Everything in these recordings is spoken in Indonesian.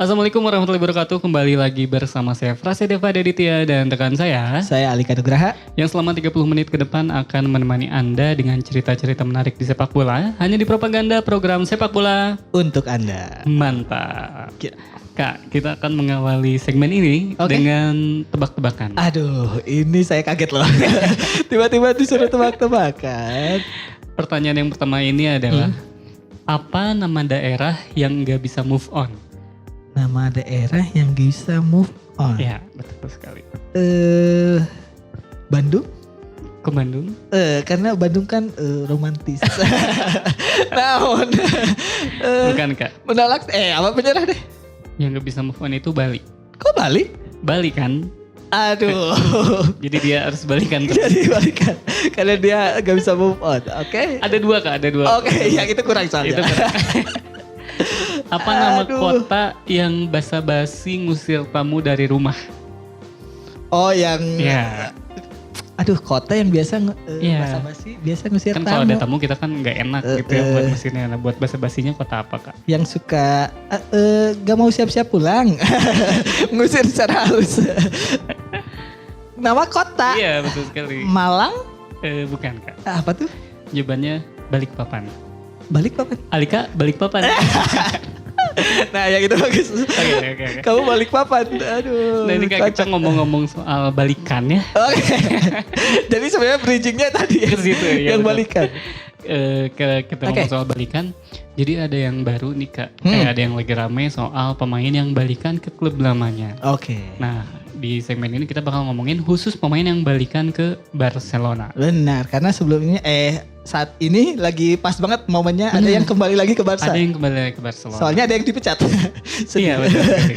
Assalamualaikum warahmatullahi wabarakatuh. Kembali lagi bersama saya Prasetya Aditya dan rekan saya Alika Nugraha. yang selama 30 menit ke depan akan menemani Anda dengan cerita-cerita menarik di sepak bola hanya di Propaganda program Sepak Bola Untuk Anda. Mantap. Kak, kita akan mengawali segmen ini dengan tebak-tebakan. Aduh, ini saya kaget loh. Tiba-tiba disuruh tebak-tebakan. Pertanyaan yang pertama ini adalah apa nama daerah yang nggak bisa move on? Nama daerah yang bisa move on. Ya, betul sekali. Bandung? Ke Bandung? Karena Bandung kan romantis. Naon? Bukan Kak. Menolak, apa menyerah deh? Yang nggak bisa move on itu Bali. Kok Bali? Bali kan? Aduh. Jadi dia harus balikan terus. Jadi balikan. Karena dia gak bisa move on. Oke. Ada dua Kak, ada dua. Oke, yang itu kurang soalnya. Itu kurang. Apa nama Aduh. kota yang basa-basi ngusir tamu dari rumah? Oh, yang Ya. Aduh, kota yang biasa Iya. basa-basi biasa ngusir Kan tamu. kalau ada tamu kita kan nggak enak gitu ya buat mesinnya. Nah, buat basa-basinya kota apa Kak? Yang suka gak mau siap-siap pulang. Ngusir secara halus. Nama kota. Iya betul sekali. Malang? Bukan Kak. Apa tuh? Jawabannya Balikpapan. Balikpapan. Alika Balikpapan. Nah, yang itu bagus. Oke. Kamu Balikpapan. Aduh. Nah ini Kak kita kocak. ngomong-ngomong soal balikan ya. Oke. Jadi sebenarnya bridgingnya tadi Ke situ ya, yang betul. balikan. Kita ngomong soal balikan. Jadi ada yang baru nih Kak. Ada yang lagi rame soal pemain yang balikan ke klub lamanya. Oke. Nah, di segmen ini kita bakal ngomongin khusus pemain yang balikan ke Barcelona. Benar, karena sebelumnya saat ini lagi pas banget momennya ada yang kembali lagi ke Barca. Ada yang kembali lagi ke Barcelona. Soalnya ada yang dipecat. Iya, betul sekali.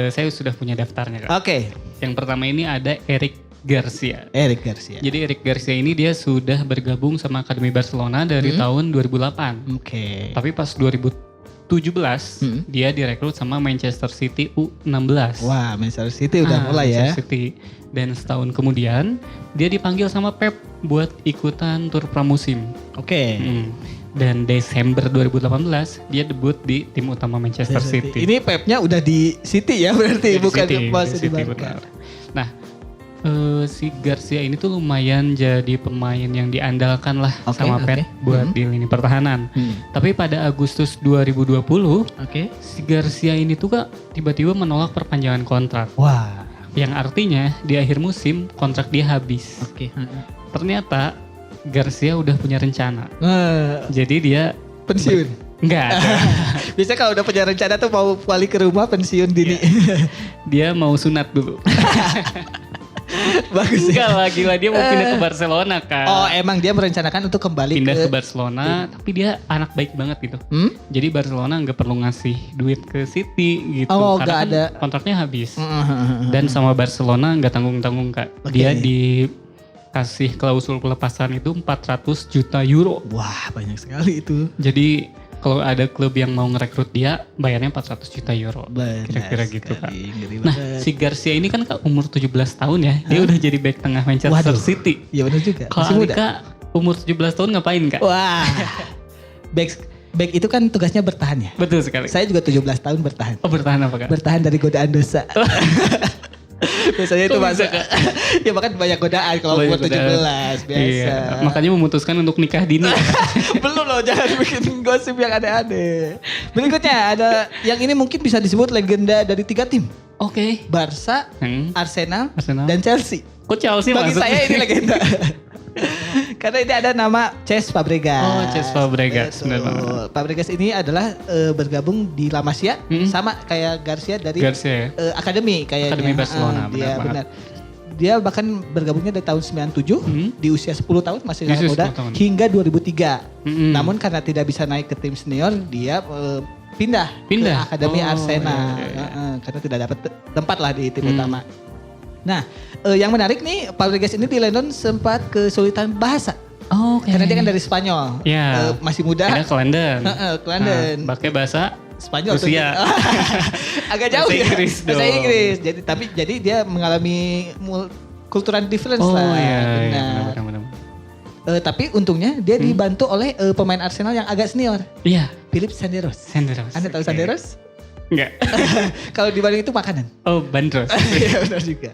Saya sudah punya daftarnya Kak. Oke. Yang pertama ini ada Eric Garcia. Eric Garcia. Jadi Eric Garcia ini dia sudah bergabung sama Akademi Barcelona dari tahun 2008. Oke. Tapi pas 2017 dia direkrut sama Manchester City U16. Wah, Manchester City udah mulai ya. Manchester City. Dan setahun kemudian dia dipanggil sama Pep buat ikutan tur pramusim. Oke. Dan Desember 2018 dia debut di tim utama Manchester City. Ini Pepnya udah di City ya berarti, Di bukan City, masih di di City, Barca. benar. Nah, si Garcia ini tuh lumayan jadi pemain yang diandalkan lah sama Pep buat di lini pertahanan. Tapi pada Agustus 2020, si Garcia ini tuh Kak tiba-tiba menolak perpanjangan kontrak. Wah. Yang artinya di akhir musim kontrak dia habis. Ternyata Garcia udah punya rencana. Jadi dia Pensiun. enggak. Biasanya kalau udah punya rencana tuh mau balik ke rumah pensiun dini. Dia mau sunat dulu. Bagus Enggak ya. lah, gila dia mau pindah ke Barcelona Kak. Oh, emang dia merencanakan untuk kembali Pindah ke ke Barcelona, tapi dia anak baik banget gitu. Jadi Barcelona nggak perlu ngasih duit ke City gitu. Oh, karena nggak kan ada. kontraknya habis. Dan sama Barcelona nggak tanggung-tanggung Kak. Dia dikasih klausul pelepasan itu 400 juta euro. Wah, banyak sekali itu. Jadi kalau ada klub yang mau ngerekrut dia, bayarnya 400 juta euro. Benar Kira-kira gitu Kak. sekali, ngeri Nah, banget. si Garcia ini kan Kak umur 17 tahun ya. Dia udah jadi back tengah Manchester Waduh. City. Iya benar juga. Kalau Masih muda. Alika umur 17 tahun ngapain Kak? Wah. Back itu kan tugasnya bertahan ya. Betul sekali. Saya juga 17 tahun bertahan. Oh bertahan apa Kak? Bertahan dari godaan dosa. Biasanya itu Kok masuk. bisa, Kak? Ya bahkan banyak godaan kalau Banyak umur 17 godaan. biasa. Iya, makanya memutuskan untuk nikah dini. Belum loh, jangan bikin gosip yang aneh-aneh. Berikutnya ada yang ini mungkin bisa disebut legenda dari 3 tim. Oke. Barca, Arsenal, dan Chelsea. Kok Chelsea Bagi masuk? saya ini legenda. Karena ini ada nama Cesc Fabregas. Oh, Cesc Fabregas, Betul. benar banget. Fabregas ini adalah bergabung di La Masia sama kayak Garcia dari Garcia ya? Akademi kayaknya. Akademi Barcelona, Dia benar benar. Dia bahkan bergabungnya dari tahun 97 di usia 10 tahun masih Di sangat usia muda 10 tahun. hingga 2003. Namun karena tidak bisa naik ke tim senior, dia pindah ke Akademi Oh, Arsenal. iya. Karena tidak dapat tempat lah di tim utama. Nah, yang menarik nih, Fabregas ini di London sempat kesulitan bahasa. Oh, oke. Karena dia kan dari Spanyol. Iya. Masih muda. Pindah ke London. Ke London. Pakai bahasa Spanyol tuh. Rusia. Agak jauh Bahasa ya. Inggris Bahasa dong. Inggris. Jadi dia mengalami cultural difference Oh lah. iya, Benar. benar. Tapi untungnya dia dibantu oleh pemain Arsenal yang agak senior. Iya. Philip Senderos. Senderos. Anda tahu Oke. Senderos? Enggak. Kalau dibanding itu makanan. Oh, bandros. Iya benar juga.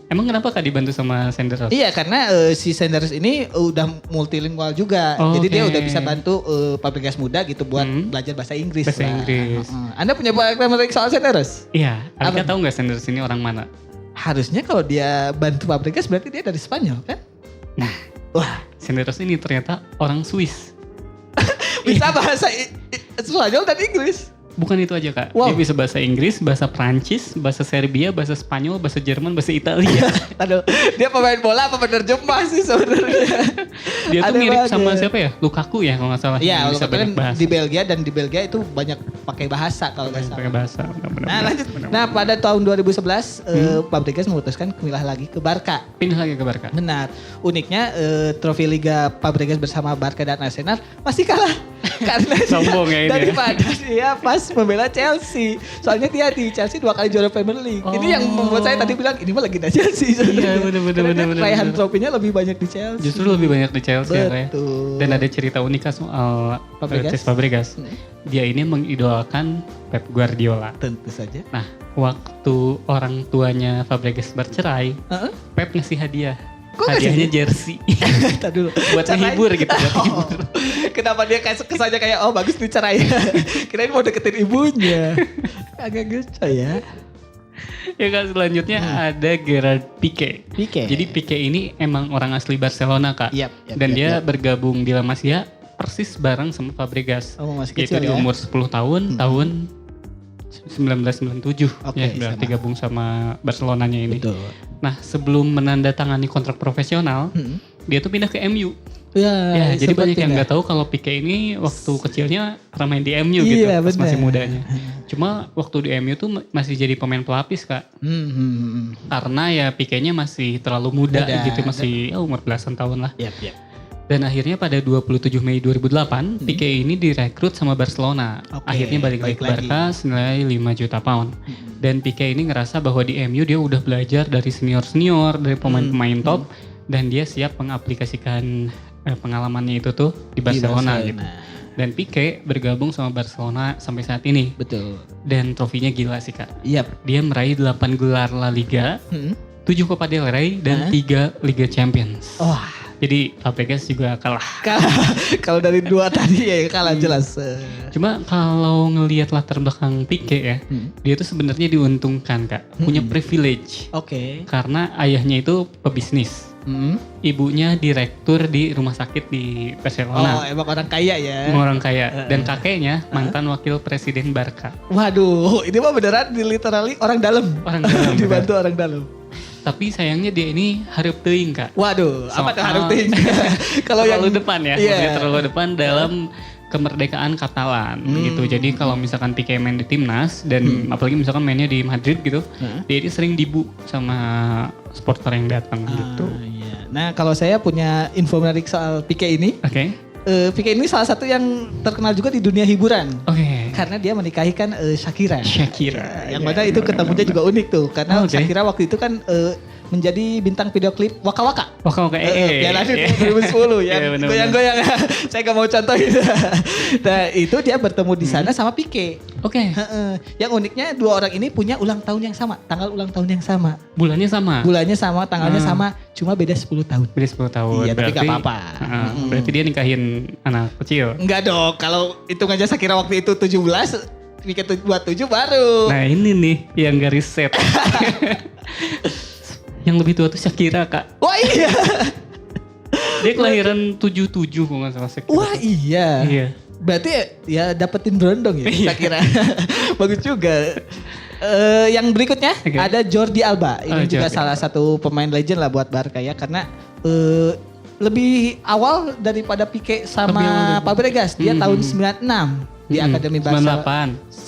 Emang kenapa Kak dibantu sama Senderos? Iya karena si Senderos ini udah multilingual juga. Oh, jadi okay. dia udah bisa bantu Fabregas muda gitu buat belajar bahasa Inggris. Bahasa Inggris. Anda punya pengalaman menarik soal Senderos? Iya. Alika tahu nggak Senderos ini orang mana? Harusnya kalau dia bantu Fabregas berarti dia dari Spanyol kan? Nah, wah, Senderos ini ternyata orang Swiss. Bisa bahasa Spanyol dan Inggris. Bukan itu aja Kak, Wow. dia bisa bahasa Inggris, bahasa Prancis, bahasa Serbia, bahasa Spanyol, bahasa Jerman, bahasa Italia. Aduh, dia pemain bola apa penerjemah sih sebenarnya? Dia tuh Ada mirip banget. sama siapa ya? Lukaku ya kalau nggak salah. Iya, bisa kan banyak bahasa. di Belgia dan di Belgia itu banyak pakai bahasa kalau nggak salah. Pakai bahasa. Benar-benar. Nah lanjut. Nah pada tahun 2011 Fabregas memutuskan pindah lagi ke Barca. Pindah lagi ke Barca. Benar. Uniknya trofi Liga Fabregas bersama Barca dan Arsenal masih kalah. Karena Sombong ya ini ya. daripada dia pas membela Chelsea. Soalnya dia di Chelsea 2 kali juara Premier League. Ini yang membuat saya tadi bilang ini mah legenda Chelsea. Iya, benar-benar. Raihan trofinya lebih banyak di Chelsea. Justru lebih banyak di Chelsea ya Kak ya. Betul. Dan ada cerita unik soal Fabregas? Fabregas. Dia ini mengidolakan Pep Guardiola. Tentu saja. Nah, waktu orang tuanya Fabregas bercerai, Heeh. Pep ngasih hadiah. Kok Hadiahnya ngasih? jersey. Tadi dulu. Buat menghibur gitu, buat menghibur. Kenapa dia kesannya kayak oh bagus dicerai. Kirain mau deketin ibunya. Agak gitu ya. Ya Kak, selanjutnya ada Gerard Pique. Pique. Jadi Pique ini emang orang asli Barcelona Kak. Yap, Dan dia yap. bergabung di La Masia persis bareng sama Fabregas. Oh, masih Yaitu kecil di ya. umur 10 tahun, tahun 1997. Oke, Ya, berarti sama. gabung sama Barcelonanya ini. Betul. Nah, sebelum menandatangani kontrak profesional, dia tuh pindah ke MU. Ya, jadi banyak yang nggak tahu kalau Pique ini waktu kecilnya pernah main di MU gitu, Iya, pas masih benar. mudanya. Cuma waktu di MU tuh masih jadi pemain pelapis Kak. Karena ya Pique-nya masih terlalu muda gitu, masih umur belasan tahun lah. Yap. Dan akhirnya pada 27 Mei 2008, Pique ini direkrut sama Barcelona. Oke, Akhirnya balik lagi ke Barca senilai 5 juta pound. Dan Pique ini ngerasa bahwa di MU dia udah belajar dari senior-senior, dari pemain-pemain top, dan dia siap mengaplikasikan pengalamannya itu tuh di Barcelona gitu. Dan Pique bergabung sama Barcelona sampai saat ini. Betul. Dan trofinya gila sih Kak. Yap. Dia meraih 8 gelar La Liga, 7 Copa del Rey, dan 3 Liga Champions. Wah. Jadi Fabregas juga kalah. Kalau dari 2 tadi ya kalah jelas. Cuma kalau ngelihat latar belakang Pique ya, dia tuh sebenarnya diuntungkan Kak, punya privilege. Oke. Karena ayahnya itu pebisnis. Ibunya direktur di rumah sakit di Oh Barcelona. emang orang kaya ya. Orang kaya. Dan kakeknya mantan wakil presiden Barca. Waduh, ini mah beneran literally orang dalam. Orang dalam. Dibantu orang dalam. Tapi sayangnya dia ini hareup teuing Kak. Waduh, apa tuh Soal- harus ting? Kalau yang Terlalu depan ya, Iya. maksudnya terlalu depan dalam kemerdekaan Katalan gitu. Jadi kalau misalkan Pique main di timnas dan apalagi misalkan mainnya di Madrid gitu, dia ini sering dibu sama supporter yang datang gitu. Iya. Nah, kalau saya punya info menarik soal Pique ini. Oke. Pique ini salah satu yang terkenal juga di dunia hiburan. Oke. Karena dia menikahi kan Shakira. Shakira. Yang mana itu ketemunya juga unik tuh. Karena Oke. Shakira waktu itu kan menjadi bintang video klip Waka Waka. Waka Piala Dunia 2010 ya. Iya, bener-bener. Goyang-goyang. Saya gak mau contohin. Nah itu dia bertemu di sana sama Pique. Oke. Yang uniknya 2 orang ini punya ulang tahun yang sama. Tanggal ulang tahun yang sama. Bulannya sama. Bulannya sama, tanggalnya sama. Cuma beda 10 tahun. Beda 10 tahun. Iya, tapi nggak apa-apa. Berarti dia nikahin anak kecil. Enggak dong. Kalau hitung aja Shakira waktu itu 17. Pique buat 7 baru. Nah ini nih yang garis set. Yang lebih tua tuh Shakira Kak. Wah iya. Dia kelahiran 77 kalau nggak salah Shakira. Wah iya. Iya. Berarti ya dapetin berondong ya Shakira. Bagus juga. Yang berikutnya ada Jordi Alba. Ini juga Jordi salah satu pemain legend lah buat Barca ya. Karena lebih awal daripada Pique sama Fabregas. Dia tahun 96 di Akademi Barca.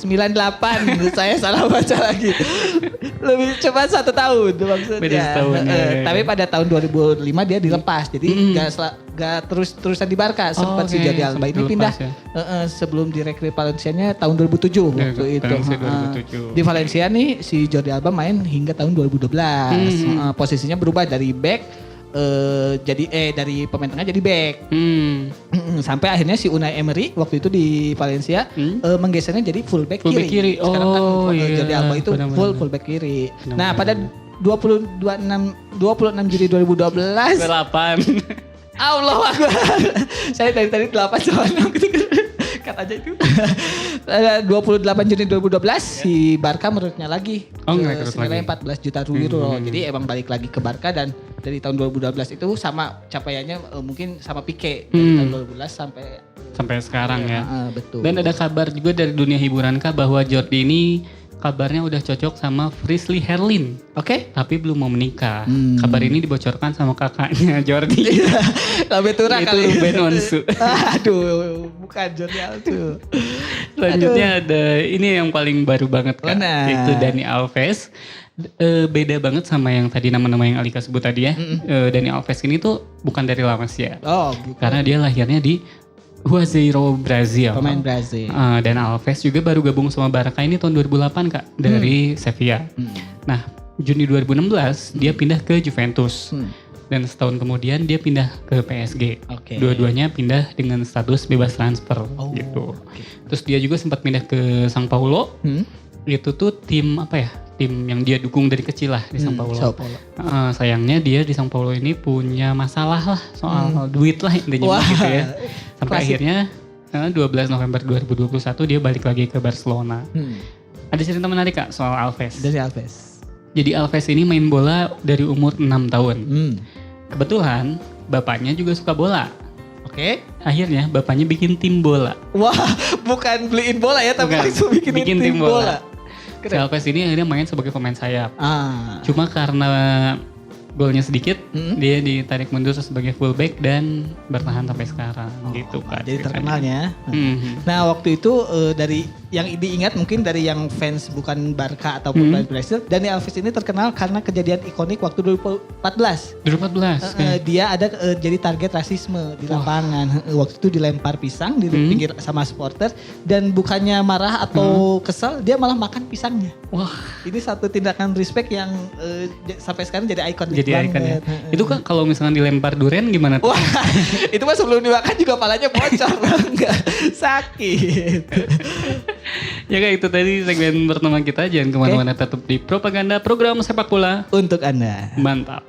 98 saya salah baca lagi. Lebih cuma 1 tahun maksudnya. Beda setahun, ya. Tapi pada tahun 2005 dia dilepas. Jadi gak terus-terusan di Barca. Sempat si Jordi Alba ini pindah ya. sebelum direkrut Valencia-nya tahun 2007 waktu itu. Valencia 2007. Di Valencia nih si Jordi Alba main hingga tahun 2012. Posisinya berubah dari back dari pemain tengah jadi back. Sampai akhirnya si Unai Emery waktu itu di Valencia menggesernya jadi fullback kiri. Sekarang kan Jordi Alba itu fullback kiri. Nah, pada 26 Juli 2012. 8. Allah Akbar. Saya dari tadi 8 sama 6 gitu. Cut aja itu. 28 Juni 2012 si Barca merekrutnya lagi. Senilai 14 juta euro. Jadi emang balik lagi ke Barca dan dari tahun 2012 itu sama capaiannya mungkin sama Pique dari tahun 2012 sampai sekarang ya. Betul. Dan ada kabar juga dari dunia hiburan kah bahwa Jordi ini kabarnya udah cocok sama Frizzly Herlin. Oke. Tapi belum mau menikah. Kabar ini dibocorkan sama kakaknya Jordi. Lebih tura kali. Itu Ben Onsu. Aduh, bukan Jordi Alba. Selanjutnya ada ini yang paling baru banget kan. Itu Dani Alves. Beda banget sama yang tadi nama-nama yang Alika sebut tadi ya. Dani Alves ini tuh bukan dari La Masia. Oh, bukan. Karena dia lahirnya di Juazeiro, Brazil. Pemain Brazil. Dan Alves juga baru gabung sama Barca ini tahun 2008 Kak, dari Sevilla. Nah, Juni 2016 dia pindah ke Juventus. Dan setahun kemudian dia pindah ke PSG. Dua-duanya pindah dengan status bebas transfer gitu. Terus dia juga sempat pindah ke São Paulo. Itu tuh tim apa ya? Tim yang dia dukung dari kecil lah di São Paulo. Sayangnya dia di São Paulo ini punya masalah lah soal duit lah intinya gitu ya. Sampai akhirnya 12 November 2021 dia balik lagi ke Barcelona. Ada cerita menarik Kak soal Alves. Dari Alves. Jadi Alves ini main bola dari umur 6 tahun. Kebetulan bapaknya juga suka bola. Akhirnya bapaknya bikin tim bola. Wah, bukan beliin bola ya, tapi langsung bikin tim bola. Si Alves ini akhirnya main sebagai pemain sayap. Cuma karena golnya sedikit, dia ditarik mundur sebagai fullback dan bertahan sampai sekarang gitu kan. Jadi terkenalnya. Nah waktu itu dari yang diingat mungkin dari yang fans bukan Barca ataupun Brazil, Dani Alves ini terkenal karena kejadian ikonik waktu 2014. 2014. Dia ada jadi target rasisme di lapangan. Waktu itu dilempar pisang di pinggir sama supporter dan bukannya marah atau kesal, dia malah makan pisangnya. Wah, ini satu tindakan respect yang sampai sekarang jadi ikon. Jadi ikon ya. Itu kan kalau misalnya dilempar durian gimana tuh? Wah, itu mah sebelum dimakan juga palanya bocor. Enggak, sakit. Ya kayak itu tadi segmen pertama kita. Jangan kemana-mana, tetap di Propaganda, program sepak bola untuk Anda. Mantap.